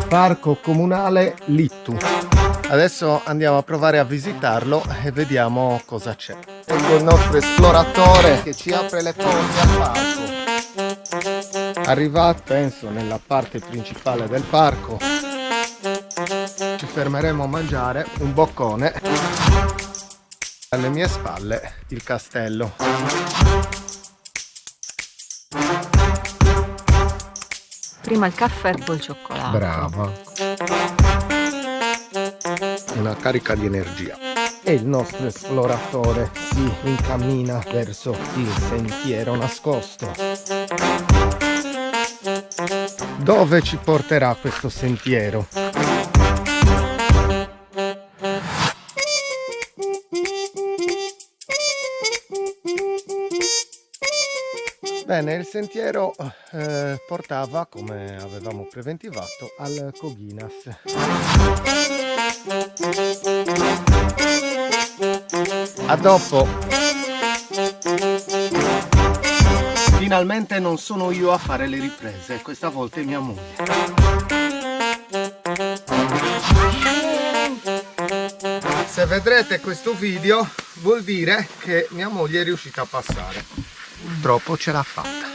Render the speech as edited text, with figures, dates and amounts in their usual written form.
Parco comunale Littu. Adesso andiamo a provare a visitarlo e vediamo cosa c'è. Ecco il nostro esploratore che ci apre le porte al parco. Arrivato, penso, nella parte principale del parco, ci fermeremo a mangiare un boccone. Alle mie spalle il castello. Prima il caffè e poi il cioccolato. Brava. Una carica di energia. E il nostro esploratore si incammina verso il sentiero nascosto. Dove ci porterà questo sentiero? Bene, il sentiero portava, come avevamo preventivato, al Coghinas. A dopo. Finalmente non sono io a fare le riprese, questa volta è mia moglie. Se vedrete questo video vuol dire che mia moglie è riuscita a passare. Purtroppo ce l'ha fatta.